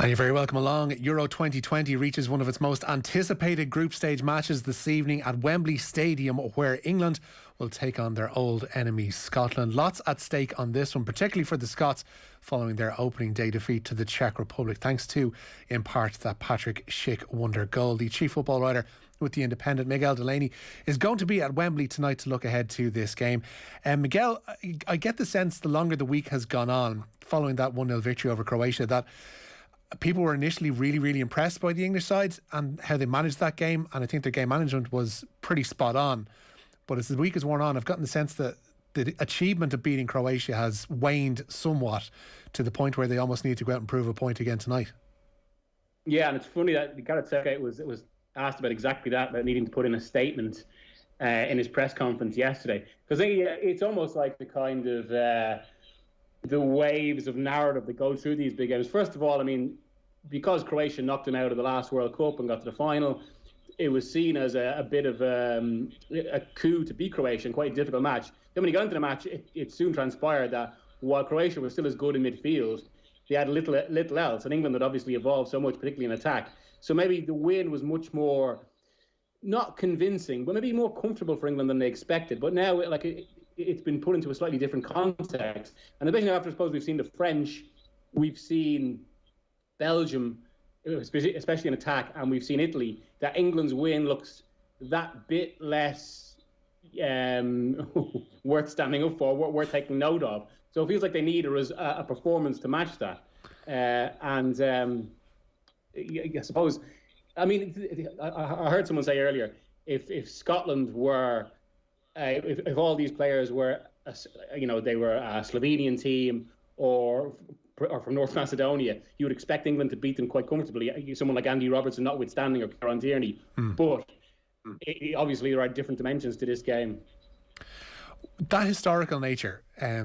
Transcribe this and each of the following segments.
And you're very welcome along. Euro 2020 reaches one of its most anticipated group stage matches this evening at Wembley Stadium, where England will take on their old enemy Scotland. Lots at stake on this one, particularly for the Scots following their opening day defeat to the Czech Republic, thanks to, in part, that Patrick Schick wonder goal. The chief football writer with The Independent, Miguel Delaney, is going to be at Wembley tonight to look ahead to this game. Miguel, I get the sense the longer the week has gone on, following that 1-0 victory over Croatia, that people were initially really, really impressed by the English side and how they managed that game, and I think their game management was pretty spot on. But as the week has worn on, I've gotten the sense that the achievement of beating Croatia has waned somewhat to the point where they almost need to go out and prove a point again tonight. Yeah, and it's funny that Gareth Southgate was asked about exactly that, about needing to put in a statement in his press conference yesterday. Because it's almost like the kind of the waves of narrative that go through these big games. First of all, I mean, because Croatia knocked them out of the last World Cup and got to the final, it was seen as a bit of a coup to beat Croatia in quite a difficult match. Then when he got into the match, it soon transpired that while Croatia was still as good in midfield, they had little else. And England had obviously evolved so much, particularly in attack. So maybe the win was much more, not convincing, but maybe more comfortable for England than they expected. But now, it's been put into a slightly different context. And the big thing after, I suppose, we've seen the French, we've seen Belgium, especially in attack, and we've seen Italy, that England's win looks that bit less worth standing up for, worth taking note of. So it feels like they need a performance to match that. I suppose, I mean, I heard someone say earlier, if Scotland were, if all these players were, they were a Slovenian team or from North Macedonia, you would expect England to beat them quite comfortably. Someone like Andy Robertson notwithstanding, or Kieran Tierney. But obviously there are different dimensions to this game. That historical nature, I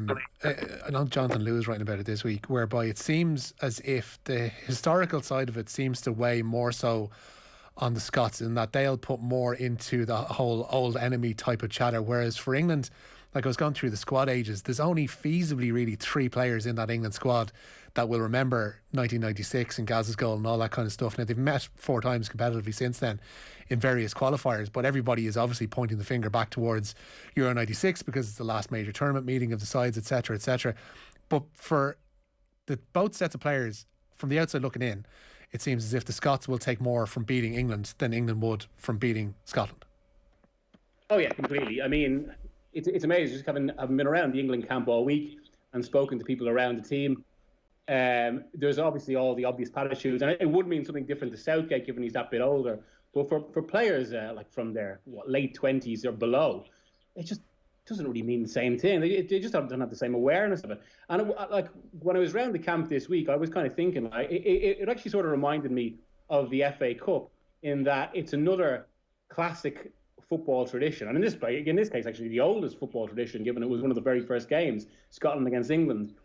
know Jonathan Lew is writing about it this week, whereby it seems as if the historical side of it seems to weigh more so on the Scots, in that they'll put more into the whole old enemy type of chatter, whereas for England, like I was going through the squad ages, there's only feasibly really 3 players in that England squad that will remember 1996 and Gaz's goal and all that kind of stuff. Now, they've met 4 times competitively since then in various qualifiers, but everybody is obviously pointing the finger back towards Euro 96 because it's the last major tournament meeting of the sides, etc., etc. But for both sets of players, from the outside looking in, it seems as if the Scots will take more from beating England than England would from beating Scotland. Oh yeah, completely. I mean, it's amazing just having been around the England camp all week and spoken to people around the team. There's obviously all the obvious platitudes, and it would mean something different to Southgate given he's that bit older. But for players like from their late 20s or below, it just doesn't really mean the same thing. They just don't have the same awareness of it. And when I was around the camp this week, I was kind of thinking, it actually sort of reminded me of the FA Cup in that it's another classic football tradition, and in this case actually the oldest football tradition, given it was one of the very first games, Scotland against England.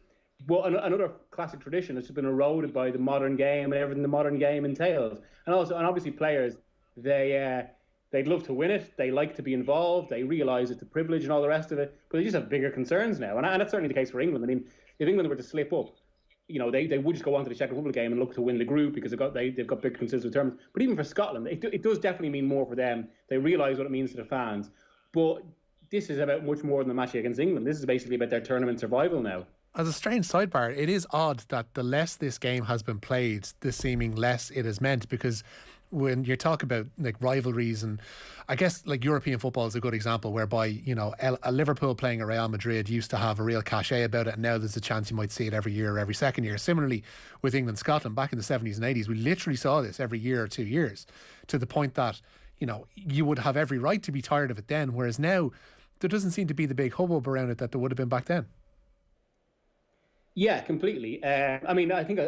But another classic tradition that's just been eroded by the modern game and everything the modern game entails. And obviously players, they'd love to win it, they like to be involved, they realise it's a privilege and all the rest of it, but they just have bigger concerns now, and that's certainly the case for England. I mean, if England were to slip up, they would just go on to the Czech Republic game and look to win the group because they've got big concerns with terms. But even for Scotland, it does definitely mean more for them. They realise what it means to the fans. But this is about much more than the match against England. This is basically about their tournament survival now. As a strange sidebar, it is odd that the less this game has been played, the seeming less it has meant, because when you talk about like rivalries, and I guess like European football is a good example whereby, a Liverpool playing a Real Madrid used to have a real cachet about it, and now there's a chance you might see it every year or every second year. Similarly with England Scotland back in the 70s and 80s, we literally saw this every year or 2 years, to the point that you would have every right to be tired of it then, whereas now there doesn't seem to be the big hubbub around it that there would have been back then. Yeah, completely. I mean, I think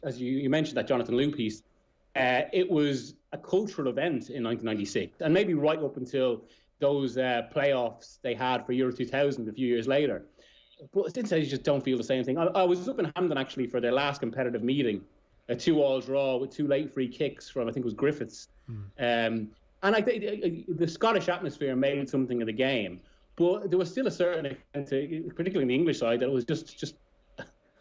as you mentioned that Jonathan Lew piece, it was a cultural event in 1996, and maybe right up until those playoffs they had for Euro 2000 a few years later. But since then, you just don't feel the same thing. I was up in Hampden actually for their last competitive meeting, a 2-2 draw with 2 late free kicks from, I think it was Griffiths. And the Scottish atmosphere made something of the game, but there was still a certain extent, particularly in the English side, that it was just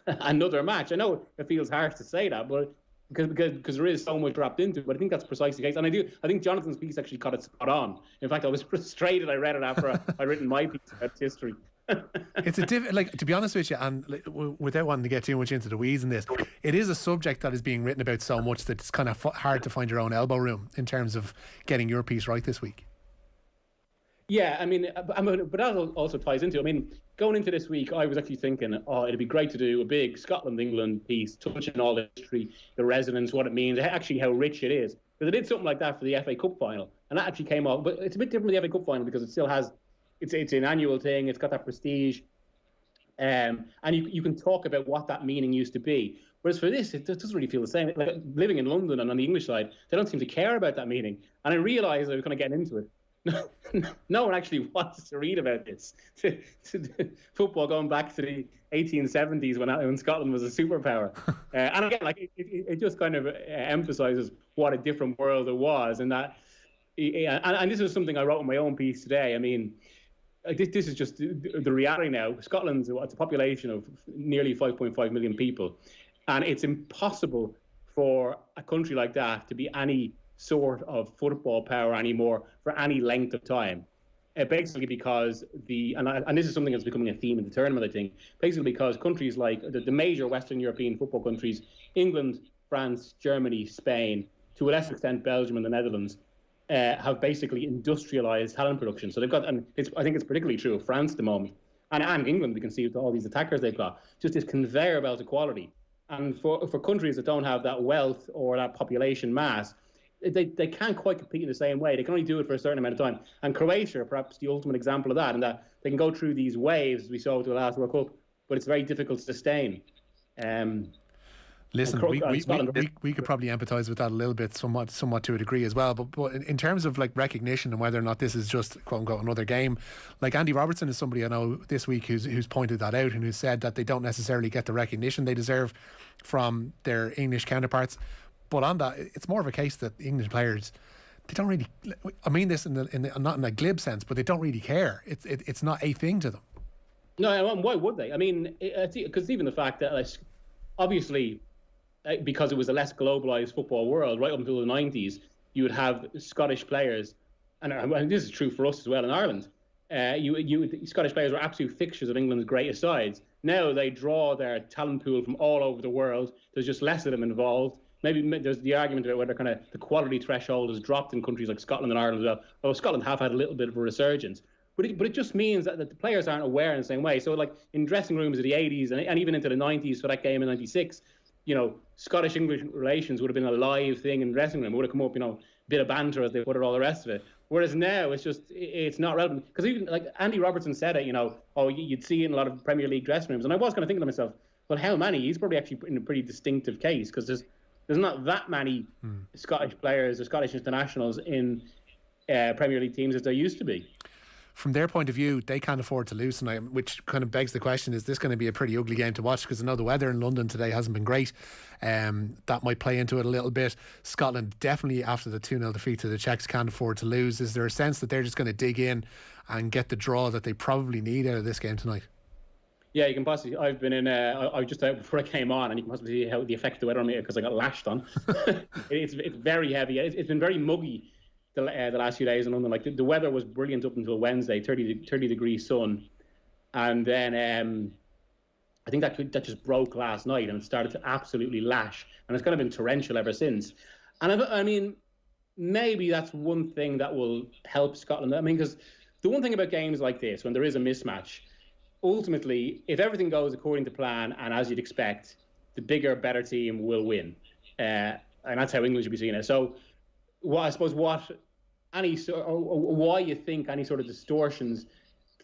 another match. I know it feels harsh to say that, but because there is so much wrapped into it. But I think that's precisely the case. And I think Jonathan's piece actually got it spot on. In fact, I was frustrated. I read it after I'd written my piece about history. It's to be honest with you, and without wanting to get too much into the weeds in this, it is a subject that is being written about so much that it's kind of hard to find your own elbow room in terms of getting your piece right this week. Yeah, I mean, but that also ties into, I mean, going into this week, I was actually thinking, it'd be great to do a big Scotland-England piece, touching all the history, the resonance, what it means, actually how rich it is. Because I did something like that for the FA Cup final, and that actually came off. But it's a bit different with the FA Cup final because it still has, it's an annual thing, it's got that prestige, and you can talk about what that meaning used to be. Whereas for this, it doesn't really feel the same. Like living in London and on the English side, they don't seem to care about that meaning. And I realised I was kind of getting into it. No one actually wants to read about this. Football going back to the 1870s when Scotland was a superpower. And again, like it just kind of emphasises what a different world it was. And that, and this is something I wrote in my own piece today. I mean, this is just the reality now. Scotland's a population of nearly 5.5 million people. And it's impossible for a country like that to be any sort of football power anymore for any length of time. Basically because and this is something that's becoming a theme in the tournament, I think, basically because countries like the major Western European football countries, England, France, Germany, Spain, to a lesser extent Belgium and the Netherlands, have basically industrialized talent production. So they've got, and I think it's particularly true of France at the moment, and England, we can see with all these attackers they've got, just this conveyor belt of quality. And for countries that don't have that wealth or that population mass, they can't quite compete in the same way. They can only do it for a certain amount of time. And Croatia are perhaps the ultimate example of that, in that they can go through these waves, as we saw with the last World Cup, but it's very difficult to sustain. Listen, we could probably empathise with that a little bit, somewhat to a degree as well. But in terms of like recognition and whether or not this is just quote unquote another game, like Andy Robertson is somebody I know this week who's pointed that out and who said that they don't necessarily get the recognition they deserve from their English counterparts. But on that, it's more of a case that English players, they don't really. I mean this not in a glib sense, but they don't really care. It's not a thing to them. No, and why would they? I mean, because even the fact that obviously, because it was a less globalized football world, right up until the 90s, you would have Scottish players, and this is true for us as well in Ireland. Scottish players were absolute fixtures of England's greatest sides. Now they draw their talent pool from all over the world. There's just less of them involved. Maybe there's the argument about whether kind of the quality threshold has dropped in countries like Scotland and Ireland as well. Although Scotland have had a little bit of a resurgence. But it just means that the players aren't aware in the same way. So like in dressing rooms of the 80s and even into the 90s for that game in 96, Scottish-English relations would have been a live thing in the dressing room. It would have come up, a bit of banter as they put it, all the rest of it. Whereas now it's not relevant. Because even like Andy Robertson said it, you'd see it in a lot of Premier League dressing rooms. And I was kind of thinking to myself, well, how many? He's probably actually in a pretty distinctive case because there's not that many Scottish players or Scottish internationals in Premier League teams as there used to be. From their point of view, they can't afford to lose tonight, which kind of begs the question, is this going to be a pretty ugly game to watch? Because I know the weather in London today hasn't been great. That might play into it a little bit. Scotland definitely, after the 2-0 defeat to the Czechs, can't afford to lose. Is there a sense that they're just going to dig in and get the draw that they probably need out of this game tonight? Yeah, you can possibly. I've been in. I was just out before I came on, and you can possibly see how the effect of the weather on me because I got lashed on. It's very heavy. It's been very muggy the last few days in London. Like the weather was brilliant up until Wednesday, 30 degree sun, and then I think that just broke last night and it started to absolutely lash, and it's kind of been torrential ever since. And I mean, maybe that's one thing that will help Scotland. I mean, because the one thing about games like this, when there is a mismatch, ultimately, if everything goes according to plan and as you'd expect, the bigger, better team will win, and that's how England should be seeing it. So, why you think any sort of distortions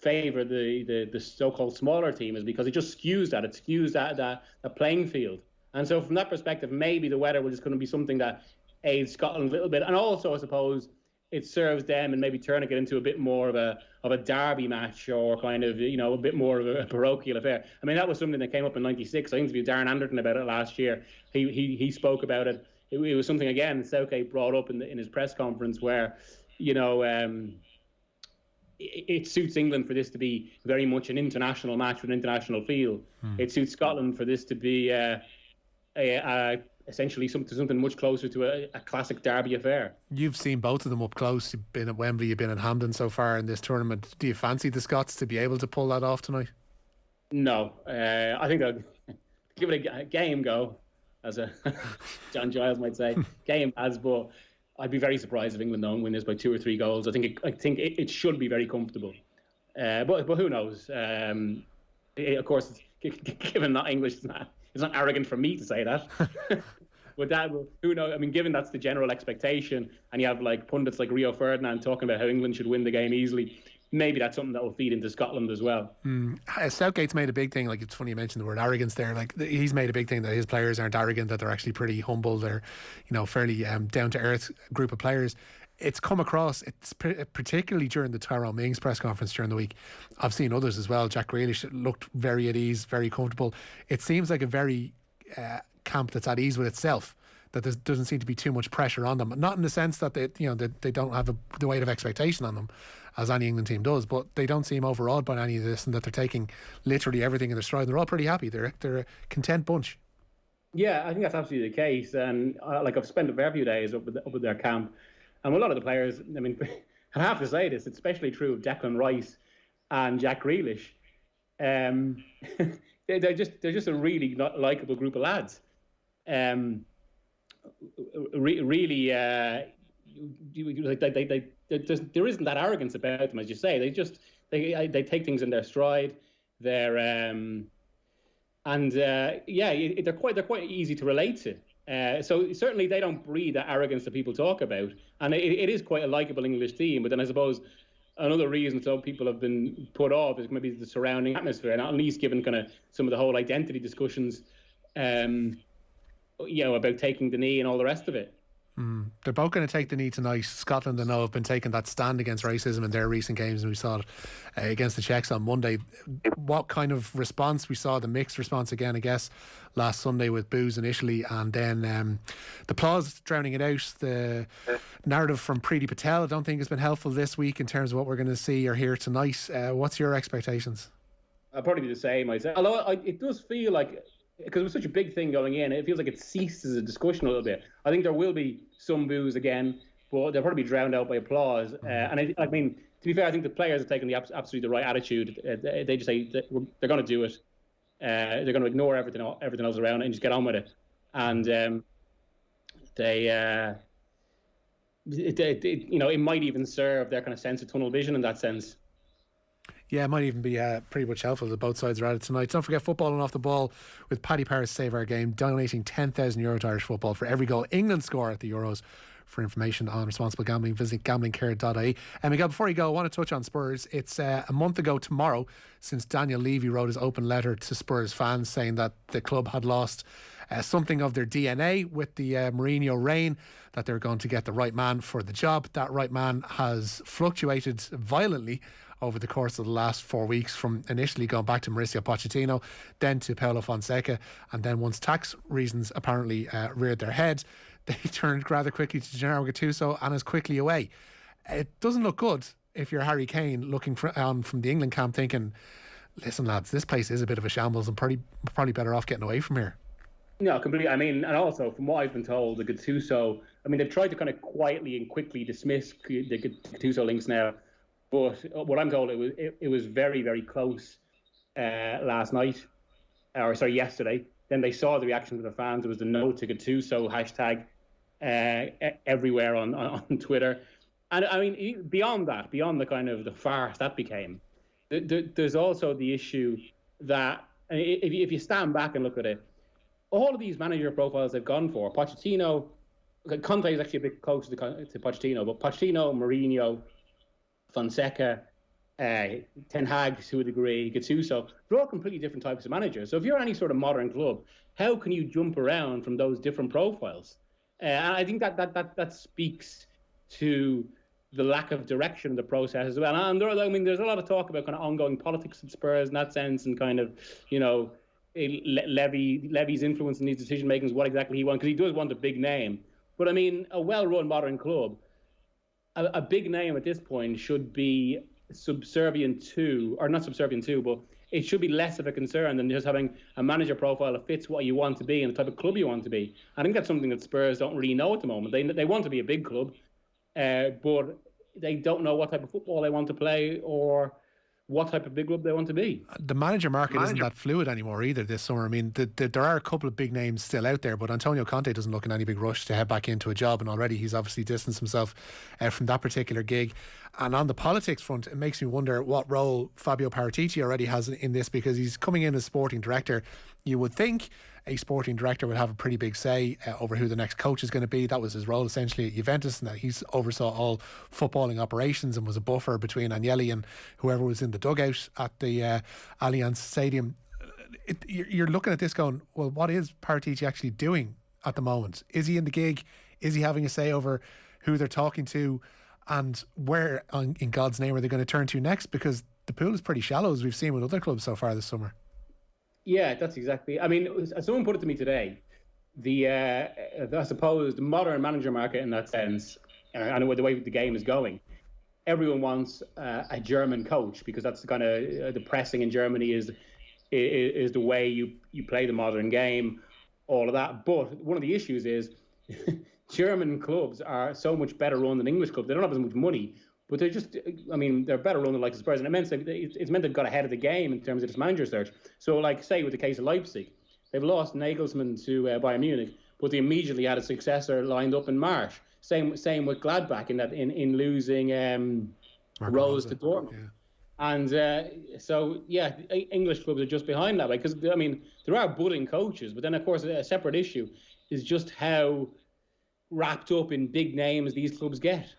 favour the so-called smaller team is because it just skews that. It skews that playing field. And so, from that perspective, maybe the weather will just going to be something that aids Scotland a little bit, and also, I suppose, it serves them and maybe turning it into a bit more of a derby match or kind of, a bit more of a parochial affair. I mean, that was something that came up in 96. I interviewed Darren Anderton about it last year. He spoke about it. It was something, again, Southgate brought up in his press conference where, it suits England for this to be very much an international match with an international feel. It suits Scotland for this to be a essentially something much closer to a classic derby affair. You've seen both of them up close. You've been at Wembley, you've been at Hampden so far in this tournament. Do you fancy the Scots to be able to pull that off tonight? No, I think they'll give it a game go, as a John Giles might say. Game as, but I'd be very surprised if England don't win this by 2 or 3 goals. I think it should be very comfortable. But who knows? Of course, given that English, it's not arrogant for me to say that. But who knows? I mean, given that's the general expectation, and you have like pundits like Rio Ferdinand talking about how England should win the game easily, maybe that's something that will feed into Scotland as well. Southgate's made a big thing. Like, it's funny you mentioned the word arrogance there. Like, he's made a big thing that his players aren't arrogant, that they're actually pretty humble. They're, fairly down to earth group of players. It's come across, particularly during the Tyrone Mings press conference during the week. I've seen others as well. Jack Grealish looked very at ease, very comfortable. It seems like a very camp that's at ease with itself, that there doesn't seem to be too much pressure on them. Not in the sense that they don't have the weight of expectation on them, as any England team does, but they don't seem overawed by any of this, and that they're taking literally everything in their stride. They're all pretty happy. They're a content bunch. Yeah, I think that's absolutely the case. And I've spent a fair few days up with their camp. And a lot of the players, I mean, I have to say this, it's especially true of Declan Rice and Jack Grealish. They're just a really not likeable group of lads. Really, there isn't that arrogance about them, as you say. They take things in their stride. They're quite easy to relate to. So certainly they don't breed that arrogance that people talk about, and it is quite a likeable English team. But then I suppose another reason some people have been put off is maybe the surrounding atmosphere, and at least given kind of some of the whole identity discussions, about taking the knee and all the rest of it. They're both going to take the knee tonight. Scotland, I know, have been taking that stand against racism in their recent games, and we saw it against the Czechs on Monday. What kind of response? We saw the mixed response again, I guess, last Sunday with boos initially, and then the applause drowning it out. The narrative from Preeti Patel, I don't think has been helpful this week in terms of what we're going to see or hear tonight. What's your expectations? I'll probably be the same, I'd say. Although it does feel like, because it was such a big thing going in, it feels like it ceased as a discussion a little bit. I think there will be some boos again, but they'll probably be drowned out by applause. And I mean, to be fair, I think the players have taken absolutely the right attitude. They just say they're going to do it. They're going to ignore everything else around it and just get on with it. And it might even serve their kind of sense of tunnel vision in that sense. Yeah, it might even be pretty much helpful that both sides are at it tonight. Don't forget Football and Off the Ball with Paddy Paris Save Our Game, donating €10,000 to Irish football for every goal England score at the Euros. For information on responsible gambling, visit gamblingcare.ie. And Miguel, before you go, I want to touch on Spurs. It's a month ago tomorrow since Daniel Levy wrote his open letter to Spurs fans saying that the club had lost something of their DNA with the Mourinho reign, that they're going to get the right man for the job. That right man has fluctuated violently over the course of the last 4 weeks, from initially going back to Mauricio Pochettino, then to Paulo Fonseca, and then once tax reasons apparently reared their head, they turned rather quickly to Gennaro Gattuso and is quickly away. It doesn't look good if you're Harry Kane looking from the England camp thinking, listen lads, this place is a bit of a shambles and probably better off getting away from here. No, completely. I mean, and also from what I've been told, the Gattuso, I mean, they've tried to kind of quietly and quickly dismiss the Gattuso links now. But what I'm told, it was very, very close yesterday. Then they saw the reaction of the fans. It was the no to Gattuso hashtag everywhere on Twitter. And I mean, beyond the kind of the farce that became, there's also the issue that if you stand back and look at it, all of these manager profiles they've gone for, Pochettino, Conte is actually a bit closer to Pochettino, but Pochettino, Mourinho, Fonseca, Ten Hag to a degree, Gattuso, they're all completely different types of managers. So if you're any sort of modern club, how can you jump around from those different profiles? And I think that speaks to the lack of direction of the process as well. And there's a lot of talk about kind of ongoing politics at Spurs in that sense, and kind of, Levy's influence in these decision makings, what exactly he wants, because he does want a big name. But I mean, a well-run modern club, a big name at this point should be subservient to, or not subservient to, but it should be less of a concern than just having a manager profile that fits what you want to be and the type of club you want to be. I think that's something that Spurs don't really know at the moment. They want to be a big club, but they don't know what type of football they want to play or what type of big club they want to be. The manager market isn't that fluid anymore either this summer. I mean, there are a couple of big names still out there, but Antonio Conte doesn't look in any big rush to head back into a job, and already he's obviously distanced himself from that particular gig. And on the politics front, it makes me wonder what role Fabio Paratici already has in this, because he's coming in as sporting director. You would think a sporting director would have a pretty big say over who the next coach is going to be. That was his role essentially at Juventus, and that he's oversaw all footballing operations and was a buffer between Agnelli and whoever was in the dugout at the Allianz Stadium. You're looking at this going, well, what is Paratici actually doing at the moment? Is he in the gig? Is he having a say over who they're talking to? And where in God's name are they going to turn to next? Because the pool is pretty shallow, as we've seen with other clubs so far this summer. Yeah, that's exactly. I mean, someone put it to me today. I suppose the modern manager market in that sense, and the way the game is going, everyone wants a German coach, because that's the kind of the pressing in Germany is the way you play the modern game, all of that. But one of the issues is German clubs are so much better run than English clubs. They don't have as much money, but they're just, I mean, they're better run than like the Spurs. And it's meant they've got ahead of the game in terms of this manager search. So, like, say, with the case of Leipzig, they've lost Nagelsmann to Bayern Munich, but they immediately had a successor lined up in March. Same with Gladbach in losing Rose to Dortmund. Yeah. And so, yeah, English clubs are just behind that way. Because, I mean, there are budding coaches, but then, of course, a separate issue is just how wrapped up in big names these clubs get.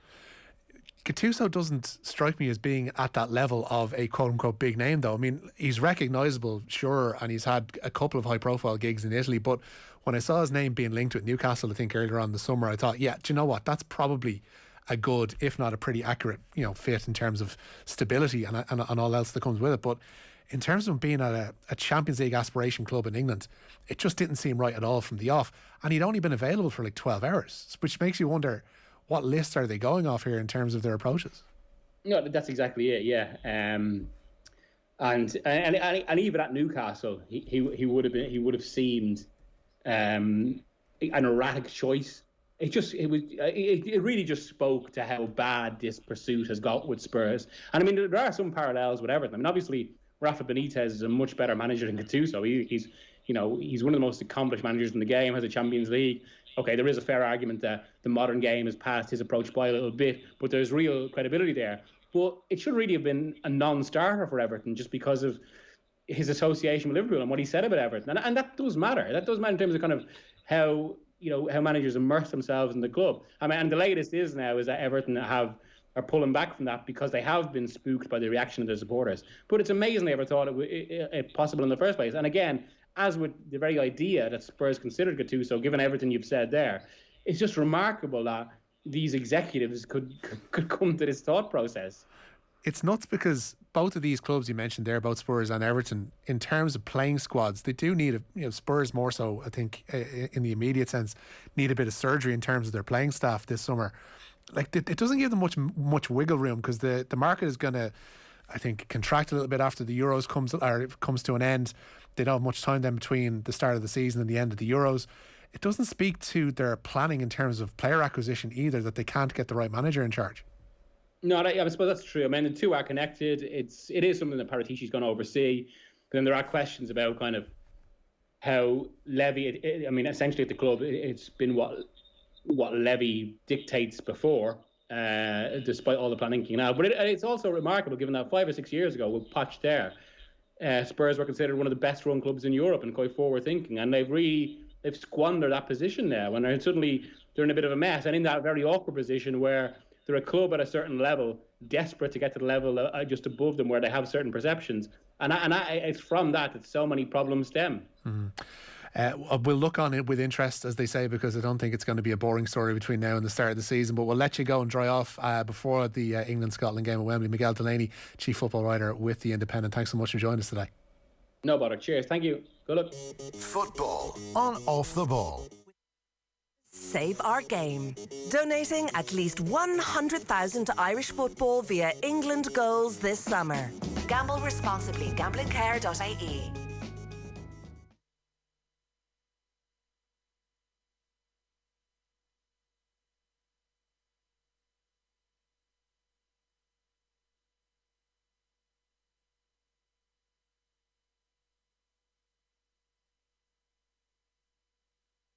Gattuso doesn't strike me as being at that level of a quote-unquote big name, though. I mean, he's recognisable, sure, and he's had a couple of high-profile gigs in Italy, but when I saw his name being linked with Newcastle, I think earlier on in the summer, I thought, yeah, do you know what? That's probably a good, if not a pretty accurate, fit in terms of stability and all else that comes with it. But in terms of being at a Champions League aspiration club in England, it just didn't seem right at all from the off. And he'd only been available for like 12 hours, which makes you wonder, what list are they going off here in terms of their approaches? No, that's exactly it. Yeah, and even at Newcastle, he would have seemed an erratic choice. It really just spoke to how bad this pursuit has got with Spurs. And I mean, there are some parallels with Everton. I mean, obviously, Rafa Benitez is a much better manager than Gattuso. He's one of the most accomplished managers in the game, has a Champions League. Okay, there is a fair argument that the modern game has passed his approach by a little bit, but there's real credibility there. But it should really have been a non-starter for Everton just because of his association with Liverpool and what he said about Everton. And that does matter. That does matter in terms of kind of how managers immerse themselves in the club. I mean, and the latest is that Everton are pulling back from that because they have been spooked by the reaction of their supporters. But it's amazing they ever thought it possible in the first place. And again, as with the very idea that Spurs considered Gattuso, given everything you've said there, it's just remarkable that these executives could come to this thought process. It's nuts because both of these clubs you mentioned there, both Spurs and Everton, in terms of playing squads, they do need Spurs more so, I think, in the immediate sense, need a bit of surgery in terms of their playing staff this summer. Like, it doesn't give them much wiggle room because the market is going to, I think, contract a little bit after the Euros comes to an end. They don't have much time then between the start of the season and the end of the Euros. It doesn't speak to their planning in terms of player acquisition either, that they can't get the right manager in charge. No, I suppose that's true. I mean, the two are connected. It is something that Paratici's going to oversee. But then there are questions about kind of how Levy. I mean, essentially at the club, it's been what Levy dictates before, despite all the planning now. But it's also remarkable, given that 5 or 6 years ago with Poch there, Spurs were considered one of the best run clubs in Europe and quite forward thinking, and they've squandered that position now, and they're in a bit of a mess, and in that very awkward position where they're a club at a certain level, desperate to get to the level just above them where they have certain perceptions, and it's from that so many problems stem. Mm-hmm. We'll look on it with interest, as they say, because I don't think it's going to be a boring story between now and the start of the season. But we'll let you go and dry off before the England-Scotland game at Wembley. Miguel Delaney, Chief Football Writer with The Independent. Thanks so much for joining us today. No bother. Cheers. Thank you. Good luck. Football on Off the Ball. Save our game. Donating at least 100,000 to Irish football via England Goals this summer. Gamble responsibly. Gamblingcare.ie.